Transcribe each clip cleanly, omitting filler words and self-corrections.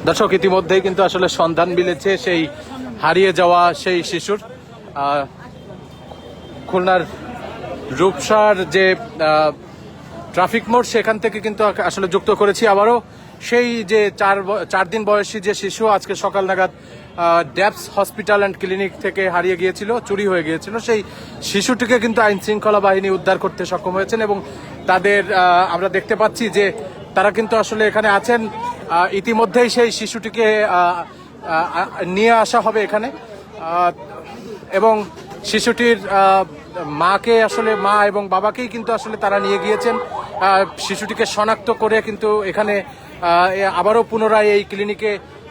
দর্শক, ইতিমধ্যেই কিন্তু আসলে সন্ধান মিলেছে সেই হারিয়ে যাওয়া সেই শিশুর। খুলনার রূপসার যে ট্রাফিক মোড় সেখান থেকে কিন্তু আসলে যুক্ত করেছি আবারও সেই যে 4 দিন বয়সী যে শিশু আজকে সকাল নাগাদ ড্যাপস হসপিটাল অ্যান্ড ক্লিনিক থেকে হারিয়ে গিয়েছিল, চুরি হয়ে গিয়েছিল, সেই শিশুটিকে কিন্তু আইন শৃঙ্খলা বাহিনী উদ্ধার করতে সক্ষম হয়েছেন এবং তাদের আমরা দেখতে পাচ্ছি যে তারা কিন্তু আসলে এখানে আছেন। ইতিমধ্যেই সেই শিশুটিকে নিয়ে আসা হবে এখানে এবং শিশুটির মাকে আসলে মা এবং বাবাকেই কিন্তু আসলে তারা নিয়ে গিয়েছেন। শিশুটিকে শনাক্ত করে কিন্তু এখানে আবারও পুনরায় এই ক্লিনিকে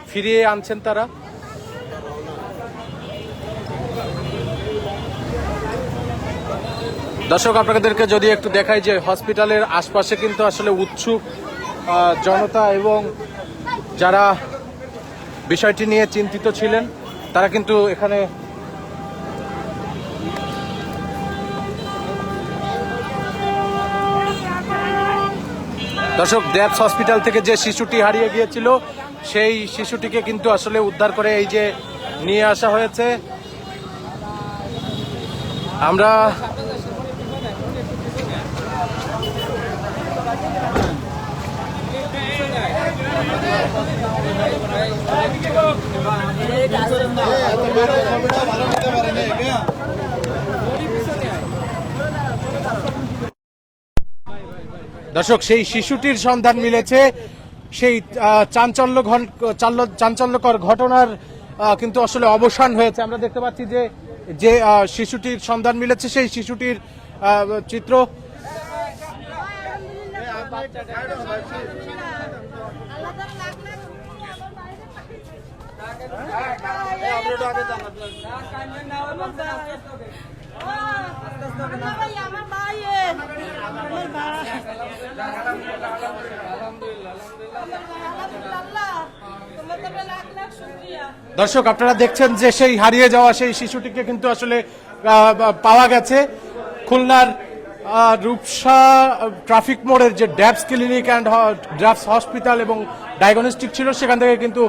ফিরিয়ে আনছেন তারা। দর্শক, আপনাদেরকে যদি একটু দেখাই যে হসপিটালের আশপাশে কিন্তু আসলে উৎসুক জনতা এবং যারা বিষয়টি নিয়ে চিন্তিত ছিলেন তারা কিন্তু এখানে দর্শক, ড্যাপস হসপিটাল থেকে যে শিশুটি হারিয়ে গিয়েছিল সেই শিশুটিকে কিন্তু আসলে উদ্ধার করে এই যে নিয়ে আসা হয়েছে। আমরা দর্শক, সেই শিশুটির সন্ধান মিলেছে। সেই চাঞ্চল্যকর ঘটনার কিন্তু আসলে অবসান হয়েছে। আমরা দেখতে পাচ্ছি যে যে শিশুটির সন্ধান মিলেছে সেই শিশুটির চিত্র। দর্শক, আপনারা দেখছেন যে সেই হারিয়ে যাওয়া সেই শিশুটিকে কিন্তু আসলে পাওয়া গেছে। খুলনার রূপসা ট্রাফিক মোড়ের যে ড্যাপস ক্লিনিক অ্যান্ড ড্যাপস হসপিটাল এবং ডায়াগনস্টিক ছিল সেখান থেকে কিন্তু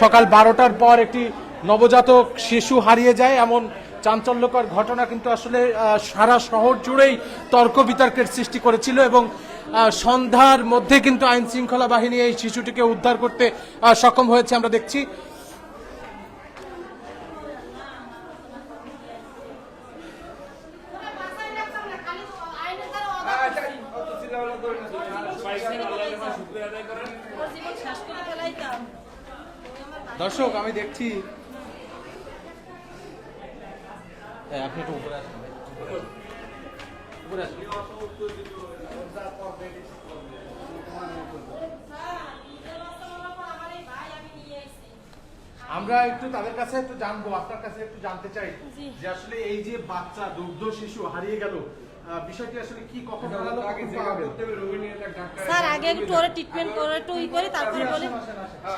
সকাল 12টার পর একটি নবজাতক শিশু হারিয়ে যায়। এমন চাঞ্চল্যকর ঘটনা কিন্তু আসলে সারা শহর জুড়েই তর্ক বিতর্কের সৃষ্টি করেছিল এবং সন্ধ্যার মধ্যে কিন্তু আইন শৃঙ্খলা বাহিনী এই শিশুটিকে উদ্ধার করতে সক্ষম হয়েছে। আমরা দেখছি দর্শক, আমি দেখছি আপনি একটু উপরে আসুন, উপরে আসুন। আমরা একটু তাদের কাছে একটু জানবো, আপনার কাছে একটু জানতে চাই যে আসলে এই যে বাচ্চা দুগ্ধ শিশু হারিয়ে গেল, বিষয়টি আসলে কি কখন জানালো? স্যার আগে একটু ওরে ট্রিটমেন্ট করে একটু ই করে তারপরে বলে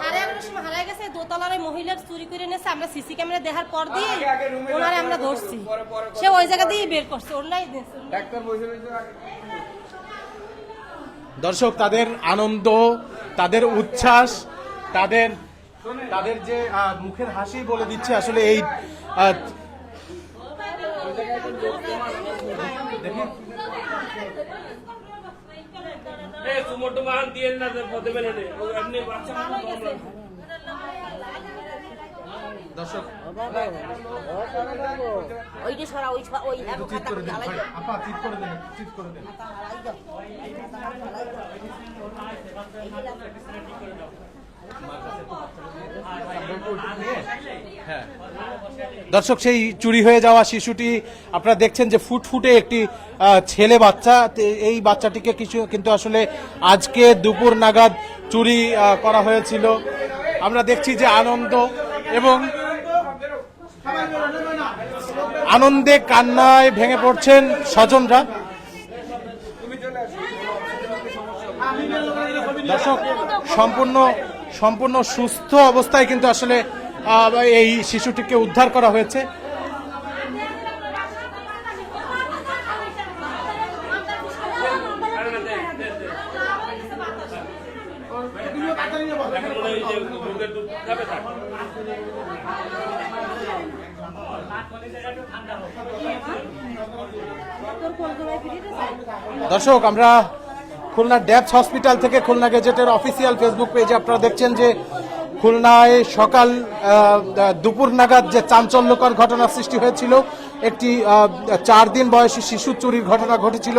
11:30 সময় হারিয়ে গেছে। দোতলার মহিলার চুরি করে এনেছে। আমরা সিসি ক্যামেরা দেখার পর দিয়ে ওনারে আমরা ধরছি। সে ওই জায়গা দিয়ে বের করছে। দর্শক, তাদের আনন্দ, তাদের উচ্ছ্বাস, তাদের যে মুখের হাসি বলে দিচ্ছে আসলে এই দর্শক দর্শক, সেই চুরি হয়ে যাওয়া শিশুটি আপনারা দেখছেন যে ফুটফুটে একটি ছেলে বাচ্চা। এই বাচ্চাটিকে কিন্তু আসলে আজকে দুপুর নাগাদ চুরি করা হয়েছিল। আমরা দেখছি যে আনন্দ এবং আনন্দে কান্নায় ভেঙে পড়ছেন স্বজনরা। দর্শক, সম্পূর্ণ সুস্থ অবস্থায় কিন্তু আসলে এই শিশুটিকে উদ্ধার করা হয়েছে। দর্শক, আমরা খুলনা ড্যাপস হসপিটাল থেকে খুলনা গেজেটের অফিসিয়াল ফেসবুক পেজে আপনারা দেখছেন যে খুলনায় সকাল দুপুর নাগাদ যে চাঞ্চল্যকর ঘটনা সৃষ্টি হয়েছিল, একটি 4 দিন বয়সী শিশু চুরির ঘটনা ঘটেছিল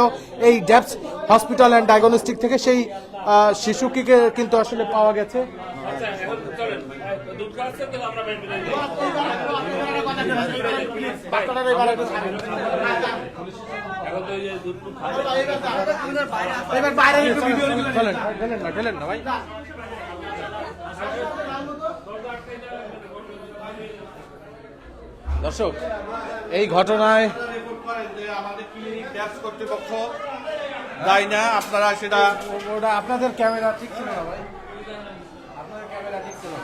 এই ড্যাপস হসপিটাল অ্যান্ড ডায়াগনস্টিক থেকে। সেই শিশুকে কিন্তু আসলে পাওয়া গেছে। দর্শক, এই ঘটনায় আমাদের ক্লিনিক ড্যাপস কর্তৃপক্ষ দায়ী না, আপনারা সেটা ওটা আপনাদের ক্যামেরা ঠিক ছিল না ভাই, আপনাদের ক্যামেরা ঠিক ছিল না।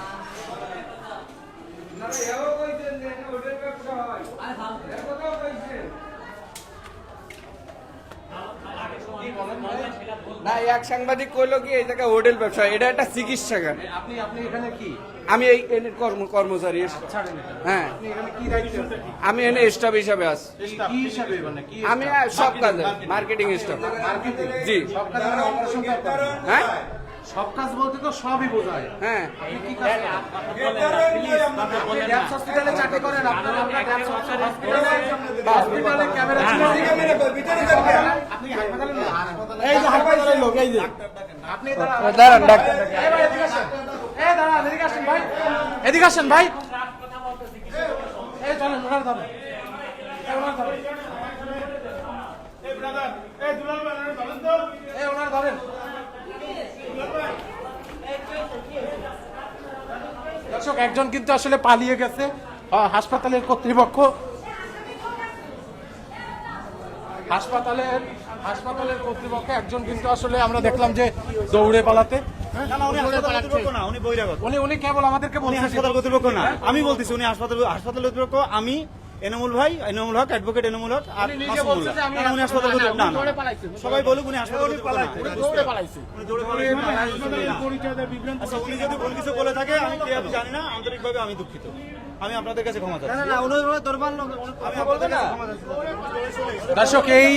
না, এক সাংবাদিক কইলো কি এই জায়গায় হোটেল ব্যবসা, এটা একটা চিকিৎসাগার। আপনি এখানে কি আমি এই এনের কর্মচারী। ছাড়েন এটা। হ্যাঁ, আপনি এখানে কি দায়িত্ব? আমি এনে স্টাফ হিসাবে আছি। কি হিসাবে মানে কি? আমি সব কাজে মার্কেটিং স্টাফ। মার্কেটিং? জি। সব কাজ মানে অপারেশন করেন? হ্যাঁ সব কাজ বলতে তো সবই বোঝায়। হ্যাঁ, আপনি কি কাজ করেন? আপনি ড্যাপস হসপিটালে চাকরি করেন? আপনার ড্যাপস হসপিটালে ক্যামেরা ছিল? আপনি কি হাসপাতালে না? এই যে হাসপাতালের লোক, এই যে আপনি দাঁড়ান ডাক্তার। এই ভাই এদিকে আসেন। এই দাঁড়ান, এদিকে আসেন ভাই। এদিকে আসেন ভাই। এই চলেন, ওনার ধরেন। এই ওনার ধরেন। এই ওনার ধরেন। দর্শক, একজন কিন্তু আসলে পালিয়ে গেছে। হাসপাতালের কর্তৃপক্ষ হাসপাতালের কর্তৃপক্ষ একজন কিন্তু আসলে আমরা দেখলাম যে দৌড়ে পালাতে। উনি কেবল আমাদেরকে বলছেন হাসপাতাল কর্তৃপক্ষ না, আমি বলতেছি উনি হাসপাতাল কর্তৃপক্ষ, আমি এনামুল ভাই, এনামুল হক, অ্যাডভোকেট এনামুল হক আর উনি নিজে বলছে যে আমি উনি হাসপাতাল কর্তৃপক্ষ না, সবাই বলুক উনি হাসপাতাল কর্তৃপক্ষ না। দৌড়ে পালাইছে। আচ্ছা, উনি যদি ভুল কিছু বলে থাকে আমি কি আমি জানি না, আন্তরিকভাবে আমি দুঃখিত, আমি আপনাদের কাছে ক্ষমা চাচ্ছি। আমি আপনাদের কাছে ক্ষমা চাচ্ছি। দর্শক, এই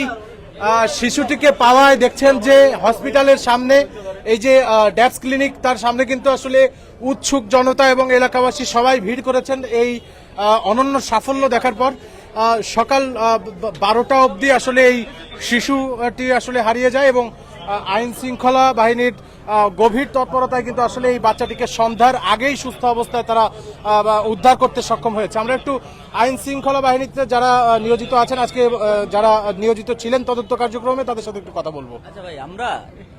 শিশুটিকে পাওয়ায় দেখছেন যে হসপিটালের সামনে এই যে ড্যাপস ক্লিনিক, তার সামনে কিন্তু আসলে উৎসুক জনতা এবং এলাকাবাসী সবাই ভিড় করেছেন এই অনন্য সাফল্য দেখার পর। সকাল 12টা অবধি আসলে এই শিশুটি আসলে হারিয়ে যায় এবং আইন শৃঙ্খলা বাহিনীর গভীর তৎপরতায় কিন্তু আসলে এই বাচ্চাটিকে সন্ধ্যার আগেই সুস্থ অবস্থায় তারা উদ্ধার করতে সক্ষম হয়েছে। আমরা একটু আইন শৃঙ্খলা বাহিনীতে যারা নিয়োজিত আছেন, আজকে যারা নিয়োজিত ছিলেন তদন্ত কার্যক্রমে, তাদের সাথে একটু কথা বলবো। আচ্ছা ভাই, আমরা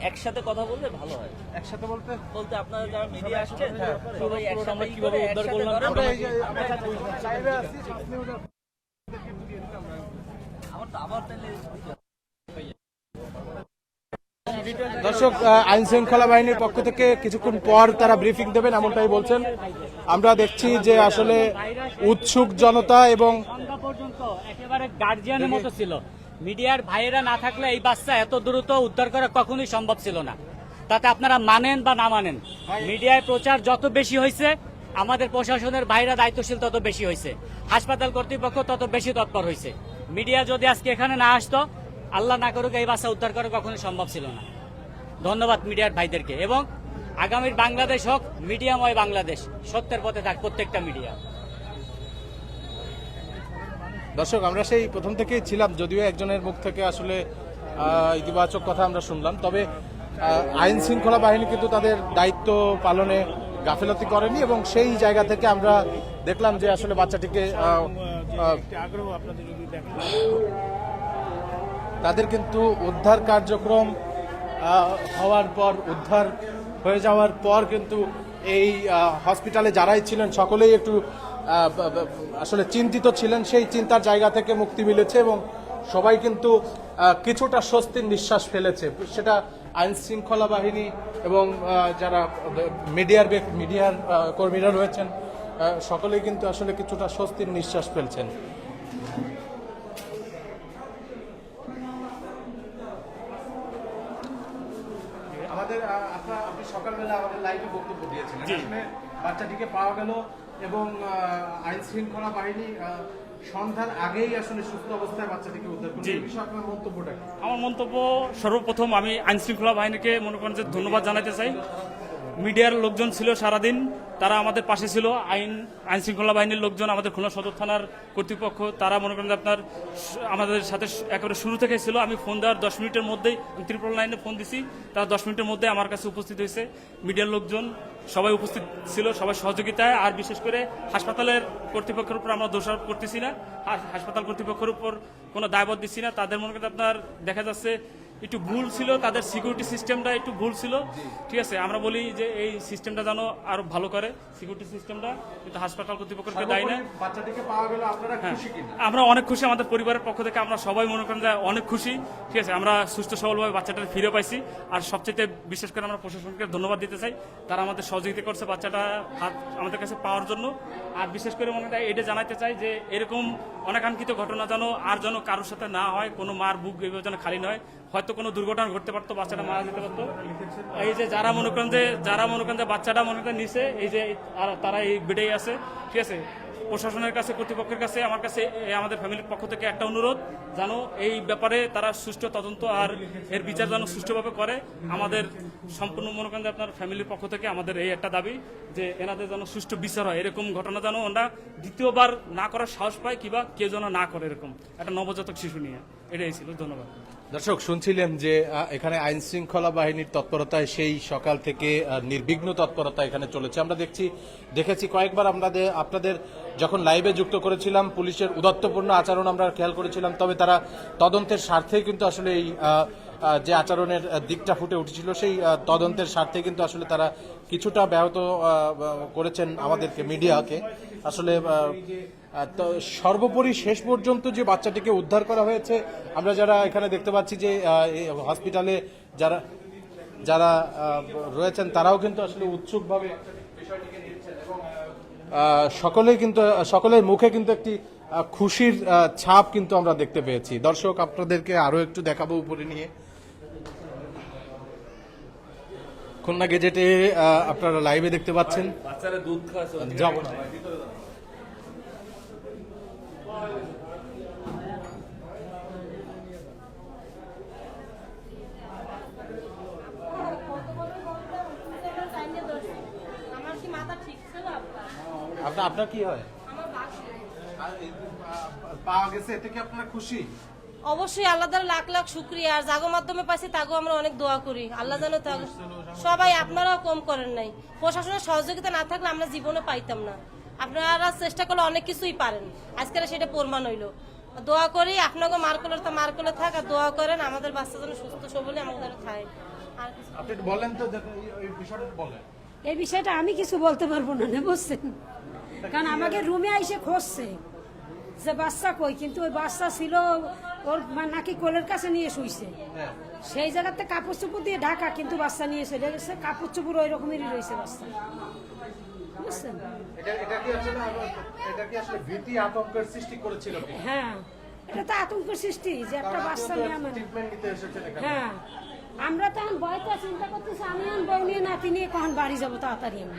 একসাথে কথা বললে ভালো হয়। একসাথে বলতে বলতে আপনারা যারা মিডিয়া আসছেন সবাই একসাথে কিভাবে উদ্ধার করলাম? আমার তো আবার তাহলে দর্শক, আইন শৃঙ্খলা বাহিনীর পক্ষ থেকে কিছুক্ষণ পর তারা ব্রিফিং দেবেন এমনটাই বলছেন। আমরা দেখছি যে আসলে উৎসুক জনতা এবং সন্ধ্যা পর্যন্ত একেবারে গার্জিয়ানের মতো ছিল। মিডিয়ার ভাইয়েরা না থাকলে এই বাচ্চা এত দ্রুত উদ্ধার করা কখনোই সম্ভব ছিল না। তাতে আপনারা মানেন বা না মানেন, মিডিয়ায় প্রচার যত বেশি হয়েছে, আমাদের প্রশাসনের ভাইরা দায়িত্বশীল তত বেশি হয়েছে, হাসপাতাল কর্তৃপক্ষ তত বেশি তৎপর হয়েছে। মিডিয়া যদি আজকে এখানে না আসতো, আল্লাহ না করুক, এই বাচ্চা উদ্ধার করা কখনোই সম্ভব ছিল না। ধন্যবাদ মিডিয়ার ভাইদেরকে, এবং আগামীর বাংলাদেশ হোক মিডিয়াময় বাংলাদেশ, সত্যের পথে থাক প্রত্যেকটা মিডিয়া। দর্শক, আমরা সেই প্রথম থেকেই ছিলাম, যদিও একজনের মুখ থেকে আসলে ইতিবাচক কথা আমরা শুনলাম, তবে আইন শৃঙ্খলা বাহিনী কিন্তু তাদের দায়িত্ব পালনে গাফিলতি করেনি এবং সেই জায়গা থেকে আমরা দেখলাম যে আসলে বাচ্চাটিকে তাদের কিন্তু উদ্ধার কার্যক্রম উদ্ধার হয়ে যাওয়ার পর কিন্তু এই হসপিটালে যারাই ছিলেন সকলেই একটু আসলে চিন্তিত ছিলেন। সেই চিন্তার জায়গা থেকে মুক্তি মিলেছে এবং সবাই কিন্তু কিছুটা স্বস্তির নিঃশ্বাস ফেলেছে। সেটা আইন শৃঙ্খলা বাহিনী এবং যারা মিডিয়ার কর্মীরা রয়েছেন, সকলেই কিন্তু আসলে কিছুটা স্বস্তির নিঃশ্বাস ফেলছেন। আমাদের আপনার আপনি সকালবেলা আমাদের লাইভে বক্তব্য দিয়েছিলেন আসলে বাচ্চাটিকে পাওয়া গেল এবং আইন শৃঙ্খলা বাহিনী সন্ধ্যার আগেই আসলে সুস্থ অবস্থায় বাচ্চাটিকে উদ্ধার করলো। এই বিষয়ে আপনার মন্তব্যটা কি? আমার মন্তব্য, সর্বপ্রথম আমি আইন শৃঙ্খলা বাহিনীকে মনে করেন যে ধন্যবাদ জানাতে চাই। মিডিয়ার লোকজন ছিল সারাদিন, তারা আমাদের পাশে ছিল। আইন শৃঙ্খলা বাহিনীর লোকজন, আমাদের খুলনা সদর থানার কর্তৃপক্ষ, তারা মনে করেন যে আপনার আমাদের সাথে একেবারে শুরু থেকে ছিল। আমি ফোন দেওয়ার 10 মিনিটের মধ্যেই ত্রিপল লাইনে ফোন দিছি, তারা 10 মিনিটের মধ্যে আমার কাছে উপস্থিত হয়েছে। মিডিয়ার লোকজন সবাই উপস্থিত ছিল, সবাই সহযোগিতায়। আর বিশেষ করে হাসপাতালের কর্তৃপক্ষের উপর আমরা দোষারোপ করতেছি না, আর হাসপাতাল কর্তৃপক্ষের উপর কোনো দায়বদ্ধ দিচ্ছি না। তাদের মনে করেন আপনার দেখা যাচ্ছে একটু ভুল ছিল, তাদের সিকিউরিটি সিস্টেমটা একটু ভুল ছিল, ঠিক আছে। আমরা বলি যে এই সিস্টেমটা যেন আরো ভালো করে, সিকিউরিটি সিস্টেমটা, কিন্তু হাসপাতাল কর্তৃপক্ষকে দায়ী না। বাচ্চাটিকে পাওয়া গেল, আপনারা খুশি কিনা? আমরা অনেক খুশি, আমাদের পরিবারের পক্ষ থেকে আমরা সবাই মনে করেন যে অনেক খুশি, ঠিক আছে। আমরা সুস্থ সবলভাবে বাচ্চাটা ফিরে পাইছি। আর সবচেয়ে বিশেষ করে আমরা প্রশাসনকে ধন্যবাদ দিতে চাই, তারা আমাদের সহযোগিতা করছে বাচ্চাটা হাত আমাদের কাছে পাওয়ার জন্য। আর বিশেষ করে মনে হয় এটা জানাতে চাই যে এরকম অনাকাঙ্ক্ষিত ঘটনা যেন কারোর সাথে না হয়, কোনো মার বুক এভাবে যেন খালি নয়। হয়তো কোনো দুর্ঘটনা ঘটতে পারতো, বাচ্চাটা মারা যেতে পারতো। এই যে যারা মনে করেন যে বাচ্চাটা মনে করেন নিচে, এই যে তারা এই বেডেই আছে, ঠিক আছে। প্রশাসনের কাছে, কর্তৃপক্ষের কাছে, আমার কাছে, আমাদের ফ্যামিলির পক্ষ থেকে একটা অনুরোধ, যেন এই ব্যাপারে তারা সুষ্ঠু তদন্ত আর এর বিচার যেন সুষ্ঠুভাবে করে। আমাদের সম্পূর্ণ মনে করেন যে আপনার ফ্যামিলির পক্ষ থেকে আমাদের এই একটা দাবি যে এনাদের যেন সুষ্ঠু বিচার হয়। এরকম ঘটনা যেন ওরা দ্বিতীয়বার না করার সাহস পায়, কিংবা কেউ যেন না করে এরকম একটা নবজাতক শিশু নিয়ে। এটাই ছিল। ধন্যবাদ। দর্শক, শুনছিলেন যে এখানে আইন শৃঙ্খলা বাহিনীর তৎপরতায় সেই সকাল থেকে নির্বিঘ্ন তৎপরতা এখানে চলেছে। আমরা দেখেছি কয়েকবার আপনাদের যখন লাইভে যুক্ত করেছিলাম, পুলিশের উদাত্তপূর্ণ আচরণ আমরা খেয়াল করেছিলাম। তবে তারা তদন্তের স্বার্থেই কিন্তু আসলে এই যে আচরণের দিকটা ফুটে উঠেছিল, সেই তদন্তের স্বার্থে কিন্তু আসলে তারা কিছুটা ব্যাহত করেছেন আমাদেরকে, মিডিয়াকে। আসলে তো সর্বোপরি শেষ পর্যন্ত যে বাচ্চাটিকে উদ্ধার করা হয়েছে, আমরা যারা এখানে দেখতে পাচ্ছি যে হসপিটালে যারা রয়েছেন, তারাও কিন্তু আসলে উৎসুকভাবে বিষয়টিকে নিচ্ছেন এবং সকলের মুখে কিন্তু একটি খুশির ছাপ কিন্তু আমরা দেখতে পেয়েছি। দর্শক, আপনাদেরকে আরো একটু দেখাবো উপরে নিয়ে। খুলনা গেজেটে আপনারা লাইভে দেখতে পাচ্ছেন। বাচ্চারা দুধ খাওয়াচ্ছে, যাব না। আমার কি মাথা ঠিক ছিল? আপনার কি হয়? আমার বাকি পাওয়া গেছে, এতে কি আপনারা খুশি? অবশ্যই আল্লাহ তাআলা লাখ লাখ শুকরিয়া। আর জাগো মাধ্যমে পাইছি, তাগো আমরা অনেক দোয়া করি। আল্লাহ জানো তাগো সবাই, আপনারাও কম করেন নাই। প্রশাসনের সহযোগিতা না থাকলে আমরা জীবনে পাইতাম না। আপনারা চেষ্টা করলে অনেক কিছুই পারেন, আজকাল সেটা প্রমাণ হইলো। দোয়া করি আপনাকে মার করলে থাক, আর দোয়া করেন আমাদের বাচ্চা যেন সুস্থ সবলে আমাদের খায়। আর কিছু আপনি বলেন তো, এই বিষয়টা বলেন। এই বিষয়টা আমি কিছু বলতে পারবো না, বুঝছেন? কারণ আমাকে রুমে এসে খুঁজছে যে বাচ্চা কই, কিন্তু ওই বাচ্চা ছিল ওর নাকি কোলের কাছে নিয়ে শুইছে। সেই জায়গাতে কাপড় চোপড় দিয়ে ঢাকা, কিন্তু বাচ্চা নিয়ে চলে গেছে। কাপড় চোপড় ওই রকমেরই রয়েছে বাচ্চা, বুঝছেন? এটা কি আসলে ভীতি আতঙ্কের সৃষ্টি করেছিল? হ্যাঁ, এটা তো আতঙ্কের সৃষ্টি যে একটা বাচ্চা নিয়ে আমার। ট্রিটমেন্ট নিতে এসেছেন এখানে। হ্যাঁ, আমরা তখন ভয়টা চিন্তা করতেছি, আমি এখন বউ নিয়ে নাতি নিয়ে কখন বাড়ি যাবো তাড়াতাড়ি আমি।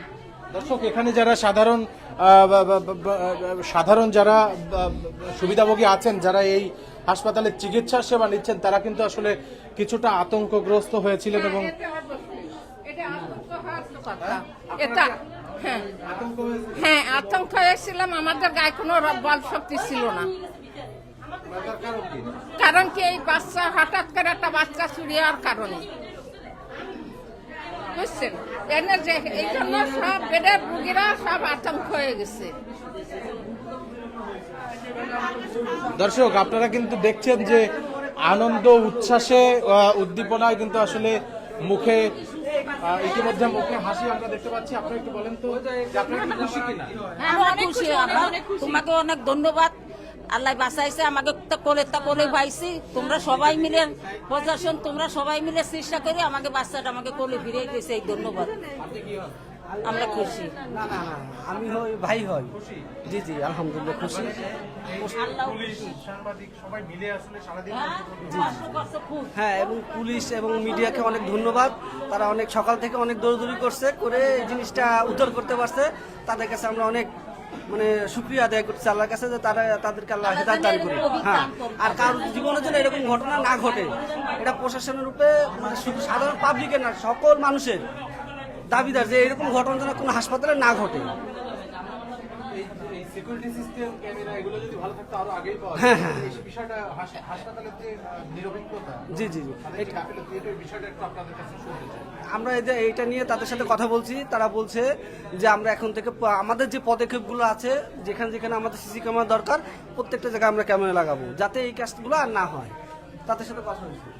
দর্শক, এখানে যারা সাধারণ যারা সুবিধাভোগী আছেন, যারা এই হাসপাতালে চিকিৎসা সেবা নিচ্ছেন, তারা কিন্তু আসলে কিছুটা আতঙ্কগ্রস্ত হয়েছিলেন এবং এটা হ্যাঁ আতঙ্ক হয়েছিলাম। আমাদের গায়ে কোনো বল শক্তি ছিল না। কারণ কি, এই বাচ্চা হঠাৎ করে একটা বাচ্চা চুরি হওয়ার কারণে, বুঝছেন? এনে যে এই জন্য সব বেডের রুগীরা সব আতঙ্ক হয়ে গেছে। দর্শক, আপনারা কিন্তু দেখছেন যে আনন্দ, উচ্ছ্বাসে, উদ্দীপনায় কিন্তু আসলে মুখে ইতিমধ্যে মুখে হাসি আমরা দেখতে পাচ্ছি। আপনারা একটু বলেন তো, আপনারা কি খুশি কিনা? অনেক খুশি। তোমাকে অনেক ধন্যবাদ। আল্লাহ বাঁচাইছে আমাকে, কোলে পাইছি। তোমরা সবাই মিলে, প্রশাসন তোমরা সবাই মিলে চেষ্টা করে আমাকে বাচ্চাটা আমাকে কোলে ফিরিয়ে দিয়েছে, এই ধন্যবাদ। আমরা খুশি। না না না আমি হই ভাই হই জি জি আলহামদুলিল্লাহ খুশি। সাংবাদিক সবাই মিলে আসলে সারাদিন হ্যাঁ এবং পুলিশ এবং মিডিয়াকে অনেক ধন্যবাদ, তারা অনেক সকাল থেকে অনেক দৌড়দৌড়ি করছে করে এই জিনিসটা উদ্ধার করতে পারছে। তাদের কাছে আমরা অনেক মানে শুকরিয়া আদায় করছি আল্লাহর কাছে যে তারা তাদেরকে আল্লাহ হেদায়েত দান করে। হ্যাঁ আর কারোর জীবনের জন্য এরকম ঘটনা না ঘটে, এটা প্রশাসনের রূপে মানে শুধু সাধারণ পাবলিকের না সকল মানুষের দাবিদার যে এরকম ঘটনা যেন কোনো হাসপাতালে না ঘটে। সিকিউরিটি সিস্টেম ক্যামেরা এগুলো যদি ভালো থাকতো আরো আগেই পাওয়া হ্যাঁ হ্যাঁ এই বিষয়টা হাসপাতালের যে নিরপেক্ষতা জি জি জি এই গাফিলতি এই বিষয়টা একটু আপনাদের কাছে শুনতে চাই। আমরা এই যে এইটা নিয়ে তাদের সাথে কথা বলছি, তারা বলছে যে আমরা এখন থেকে আমাদের যে পদক্ষেপগুলো আছে যেখানে যেখানে আমাদের সিসি ক্যামেরা দরকার প্রত্যেকটা জায়গায় আমরা ক্যামেরা লাগাবো যাতে এই কাজগুলো আর না হয়। তাদের সাথে কথা বলছি।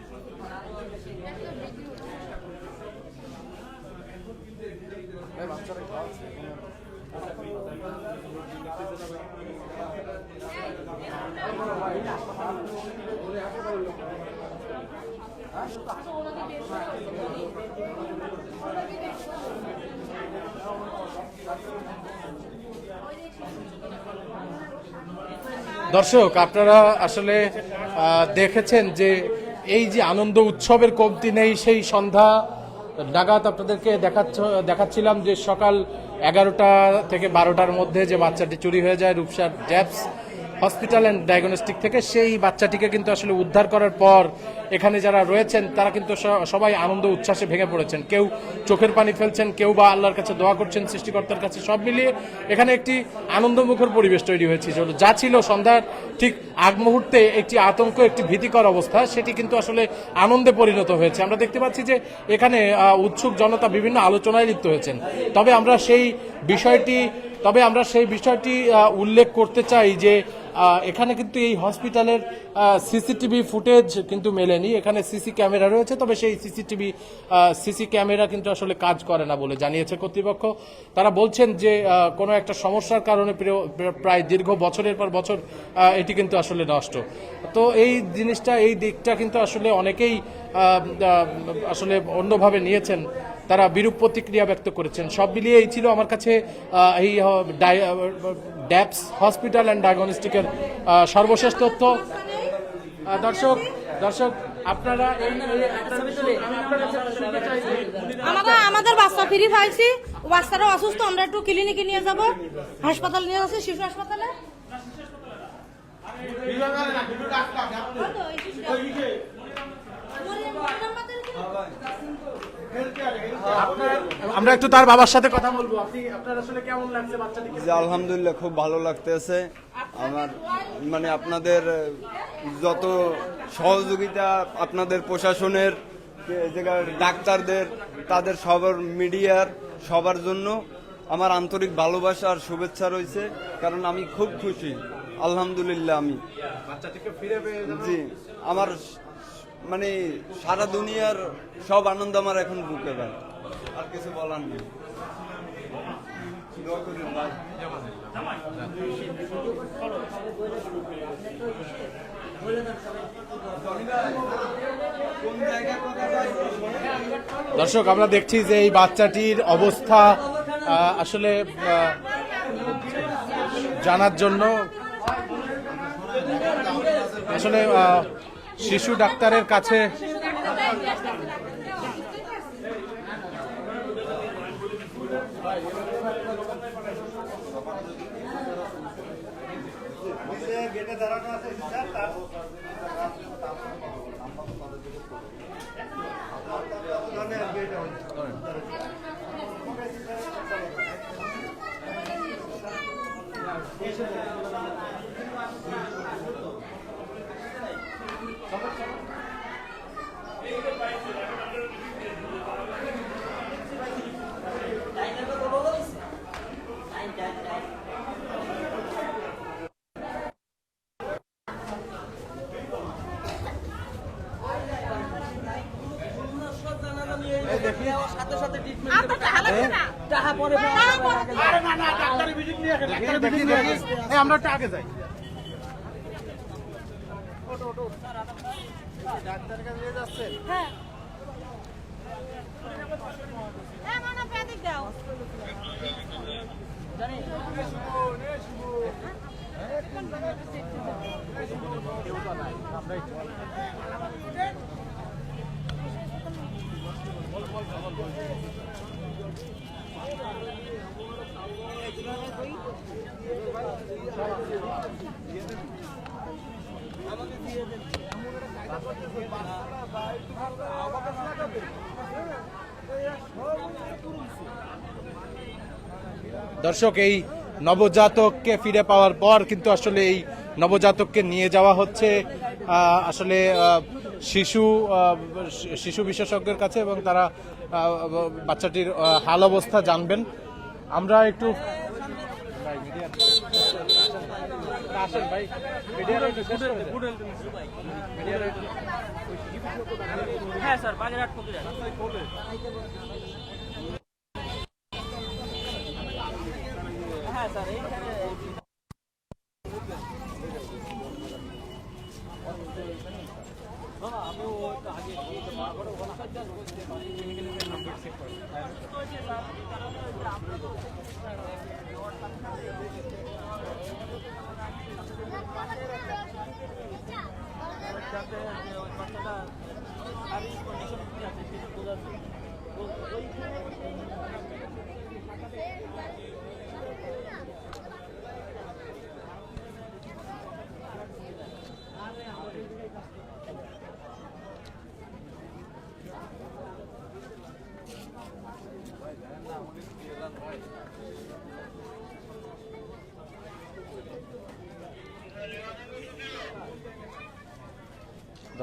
দর্শক আপনারা আসলে দেখেছেন যে এই যে আনন্দ উৎসবের কমতি নেই, সেই সন্ধ্যা নাগাদ আপনাদেরকে দেখাচ্ছিলাম যে সকাল 11টা থেকে 12টার মধ্যে যে বাচ্চাটি চুরি হয়ে যায় রূপসার ড্যাপস হসপিটাল অ্যান্ড ডায়াগনস্টিক থেকে, সেই বাচ্চাটিকে কিন্তু আসলে উদ্ধার করার পর এখানে যারা রয়েছেন তারা কিন্তু সবাই আনন্দ উচ্ছ্বাসে ভেঙে পড়েছেন। কেউ চোখের পানি ফেলছেন, কেউ বা আল্লাহর কাছে দোয়া করছেন সৃষ্টিকর্তার কাছে। সব মিলিয়ে এখানে একটি আনন্দমুখর পরিবেশ তৈরি হয়েছে। যা ছিল সন্ধ্যার ঠিক আগ মুহূর্তে একটি আতঙ্ক, একটি ভীতিকর অবস্থা, সেটি কিন্তু আসলে আনন্দে পরিণত হয়েছে। আমরা দেখতে পাচ্ছি যে এখানে উৎসুক জনতা বিভিন্ন আলোচনায় লিপ্ত হয়েছেন। তবে আমরা সেই বিষয়টি উল্লেখ করতে চাই যে এখানে কিন্তু এই হসপিটালের সিসিটিভি ফুটেজ কিন্তু মেলেনি। এখানে সিসি ক্যামেরা রয়েছে, তবে সেই সিসি ক্যামেরা কিন্তু আসলে কাজ করে না বলে জানিয়েছে কর্তৃপক্ষ। তারা বলছেন যে কোনো একটা সমস্যার কারণে প্রায় দীর্ঘ বছরের পর বছর এটি কিন্তু আসলে নষ্ট। তো এই দিকটা কিন্তু আসলে অনেকেই আসলে অন্যভাবে নিয়েছেন, তারা বিরূপ প্রতিক্রিয়া ব্যক্ত করেছেন। সব মিলিয়ে এই ছিল আমার কাছে এই ড্যাপস হসপিটাল অ্যান্ড ডায়াগনস্টিকের সর্বশেষ তথ্য। দর্শক আপনারা আমাদের বাচ্চা ফ্রি পাইছি, বাচ্চারা অসুস্থ, আমরা একটু ক্লিনিকে নিয়ে যাব, হাসপাতাল নিয়ে যাচ্ছি, শিশু হাসপাতালে। আমরা একটু তার বাবার সাথে কথা বলবো। আপনার আসলে কেমন লাগছে বাচ্চাটিকে? আলহামদুলিল্লাহ খুব ভালো লাগতেছে আমার, মানে আপনাদের যত সহযোগিতা, আপনাদের প্রশাসনের, ডাক্তারদের, তাদের সবার, মিডিয়ার সবার জন্য আমার আন্তরিক ভালোবাসা আর শুভেচ্ছা রয়েছে, কারণ আমি খুব খুশি আলহামদুলিল্লাহ। আমি বাচ্চাটিকে ফিরে পেয়ে জি আমার মানে সারা দুনিয়ার সব আনন্দ আমার এখন বুকে ভাই, আর কিছু বলার নেই। দর্শক আমরা দেখছি যে এই বাচ্চাটির অবস্থা আসলে জানার জন্য আসলে শিশু ডাক্তারের কাছে আমরা একটু আগে যাই। ডাক্তারের কাছে নিয়ে যাচ্ছেন? হ্যাঁ। দর্শক, এই নবজাতককে ফিরে পাওয়ার পর কিন্তু আসলে এই নবজাতককে নিয়ে যাওয়া হচ্ছে আসলে শিশু বিশেষজ্ঞের কাছে এবং তারা বাচ্চাটির হাল অবস্থা জানবেন। আমরা একটু আসেন ভাই, হ্যাঁ স্যার, বাগেরহাট থেকে হ্যাঁ স্যার, এইখানে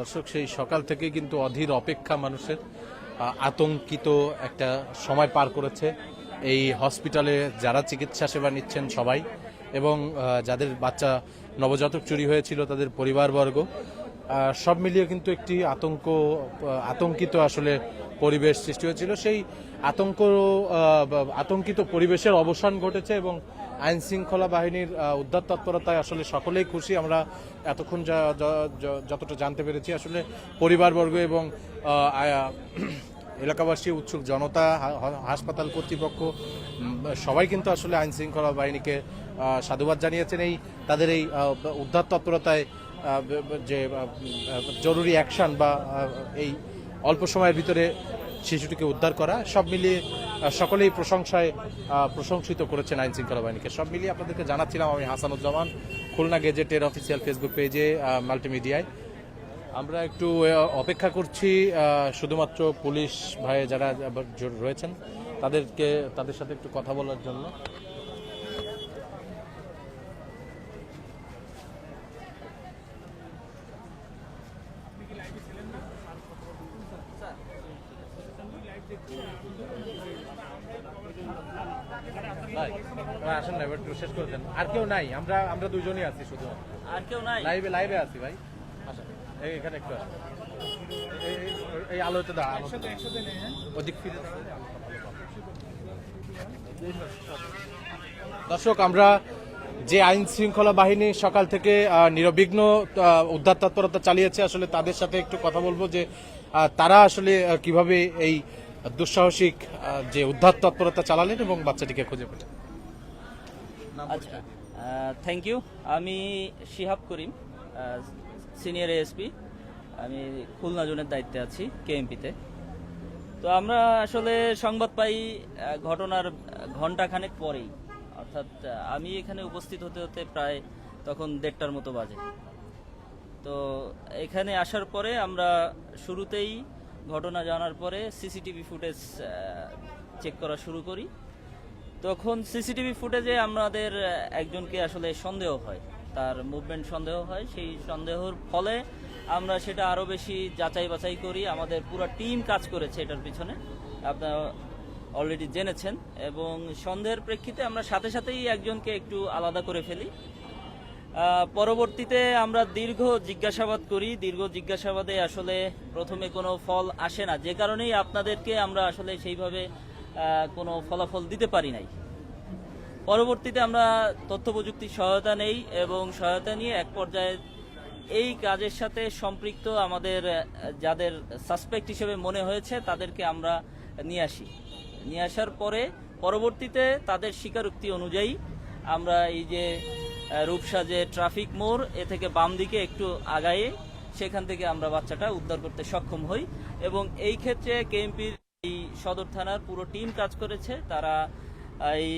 দর্শক, সেই সকাল থেকে কিন্তু অধীর অপেক্ষা মানুষের, আতঙ্কিত একটা সময় পার করেছে এই হসপিটালে যারা চিকিৎসা সেবা নিচ্ছেন সবাই, এবং যাদের বাচ্চা নবজাতক চুরি হয়েছিল তাদের পরিবারবর্গ, সব মিলিয়ে কিন্তু একটি আতঙ্কিত আসলে পরিবেশ সৃষ্টি হয়েছিল। সেই আতঙ্কিত পরিবেশের অবসান ঘটেছে এবং আইন শৃঙ্খলা বাহিনীর উদ্ধার তৎপরতায় আসলে সকলেই খুশি। আমরা এতক্ষণ যতটা জানতে পেরেছি আসলে পরিবারবর্গ এবং এলাকাবাসী, উৎসুক জনতা, হাসপাতাল কর্তৃপক্ষ সবাই কিন্তু আসলে আইন শৃঙ্খলা বাহিনীকে সাধুবাদ জানিয়েছেন তাদের এই উদ্ধার তৎপরতায়, যে জরুরি অ্যাকশন বা এই অল্প সময়ের ভিতরে শিশুটিকে উদ্ধার করা, সব মিলিয়ে সকলেই প্রশংসিত করেছেন আইন শৃঙ্খলা বাহিনীকে। সব মিলিয়ে আপনাদেরকে জানাচ্ছিলাম আমি হাসানুজ্জামান, খুলনা গেজেটের অফিসিয়াল ফেসবুক পেজে, মাল্টিমিডিয়ায়। আমরা একটু অপেক্ষা করছি শুধুমাত্র পুলিশ ভাই যারা রয়েছেন তাদের সাথে একটু কথা বলার জন্য। আসেন না, এবার একটু শেষ করে দেন। আর কেউ নাই, আমরা দুজনই আছি, শুধু আর কেউ নাই। লাইভে আছি ভাই। আসেন এখানে একটু আসেন, এই আলোতে দাও, ওদিক ফিরে। দর্শক, আমরা যে আইন শৃঙ্খলা বাহিনী সকাল থেকে নিরবিঘ্ন উদ্ধার তৎপরতা চালিয়েছে, আসলে তাদের সাথে একটু কথা বলবো যে তারা আসলে কিভাবে এই দুঃসাহসিক যে উদ্ধার তৎপরতা চালালেন এবং বাচ্চাটিকে খুঁজে পেলেন। আচ্ছা, থ্যাংক ইউ। আমি শিহাব করিম, সিনিয়র এএসপি। আমি খুলনা জোনের দায়িত্বে আছি কেএমপিতে। তো আমরা আসলে সংবাদ পাই ঘটনার ঘণ্টাখানেক পরেই, অর্থাৎ আমি এখানে উপস্থিত হতে হতে প্রায় তখন 1:30টার মতো বাজে। তো এখানে আসার পরে আমরা শুরুতেই ঘটনা জানার পরে সিসিটিভি ফুটেজ চেক করা শুরু করি। তখন সিসিটিভি ফুটেজে আমাদের একজনকে আসলে সন্দেহ হয়, তার মুভমেন্ট সন্দেহ হয়। সেই সন্দেহর ফলে আমরা সেটা আরও বেশি যাচাই বাছাই করি। আমাদের পুরো টিম কাজ করেছে এটার পিছনে, আপনারা অলরেডি জেনেছেন। এবং সন্দেহের প্রেক্ষিতে আমরা সাথে সাথেই একজনকে একটু আলাদা করে ফেলি। পরবর্তীতে আমরা দীর্ঘ জিজ্ঞাসাবাদ করি। দীর্ঘ জিজ্ঞাসাবাদে আসলে প্রথমে কোনো ফল আসে না, যে কারণেই আপনাদেরকে আমরা আসলে সেইভাবে কোনো ফলাফল দিতে পারি নাই। পরবর্তীতে আমরা তথ্য প্রযুক্তির সহায়তা নেই এবং সহায়তা নিয়ে এক পর্যায়ে এই কাজের সাথে সম্পৃক্ত আমাদের যাদের সাসপেক্ট হিসেবে মনে হয়েছে তাদেরকে আমরা নিয়ে আসি। নিয়ে আসার পরে পরবর্তীতে তাদের স্বীকারোক্তি অনুযায়ী আমরা এই যে রূপসা যে ট্রাফিক মোড় এ থেকে বাম দিকে একটু আগায়ে সেখান থেকে আমরা বাচ্চাটা উদ্ধার করতে সক্ষম হই। এবং এই ক্ষেত্রে কেএমপির এই সদর থানার পুরো টিম কাজ করেছে। তারা এই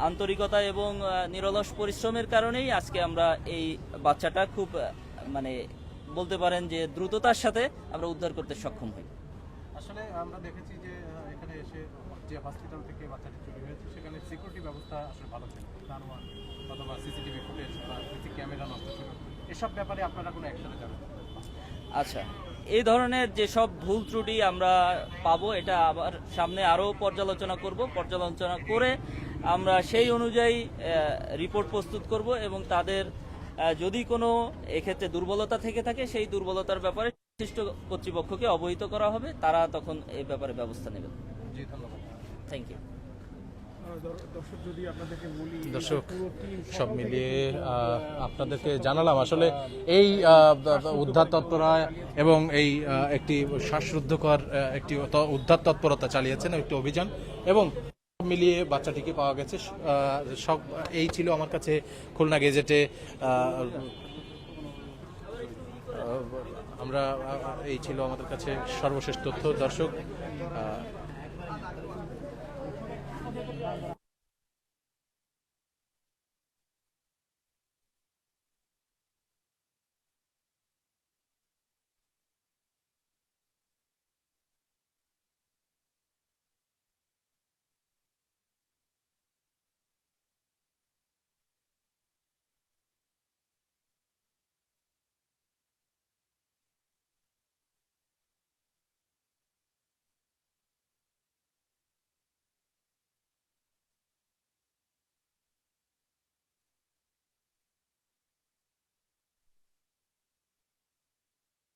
আন্তরিকতা এবং নিরলস পরিশ্রমের কারণেই আজকে আমরা এই বাচ্চাটা খুব বলতে পারেন যে দ্রুততার সাথে আমরা উদ্ধার করতে সক্ষম হই। আসলে আমরা দেখেছি যে এখানে এসে যে হসপিটাল থেকে বাচ্চাটি চুরি হয়েছে সেখানে সিকিউরিটি ব্যবস্থা আসলে ভালো ছিল, দারোয়ান অথবা সিসিটিভি ফুটেজ বা সিসি ক্যামেরা নষ্ট ছিল, এসব ব্যাপারে আপনারা কোনো অ্যাকশনে যাবেন? আচ্ছা, এই ধরনের যেসব ভুল ত্রুটি আমরা পাবো এটা আবার সামনে আরও পর্যালোচনা করব, পর্যালোচনা করে আমরা সেই অনুযায়ী রিপোর্ট প্রস্তুত করব এবং তাদের যদি কোনো এক্ষেত্রে দুর্বলতা থেকে থাকে সেই দুর্বলতার ব্যাপারে সংশ্লিষ্ট কর্তৃপক্ষকে অবহিত করা হবে, তারা তখন এই ব্যাপারে ব্যবস্থা নেবেন। জি, ধন্যবাদ। Thank you. দর্শক, সব মিলিয়ে আপনাদেরকে জানালাম আসলে এই উদ্ধার তৎপরতা এবং এই একটি শ্বাসরুদ্ধকর একটি উদ্ধার তৎপরতা চালিয়েছেন, একটি অভিযান, এবং সব মিলিয়ে বাচ্চাটিকে পাওয়া গেছে। সব এই ছিল আমার কাছে খুলনা গেজেটে আমরা এই ছিল আমাদের কাছে সর্বশেষ তথ্য। দর্শক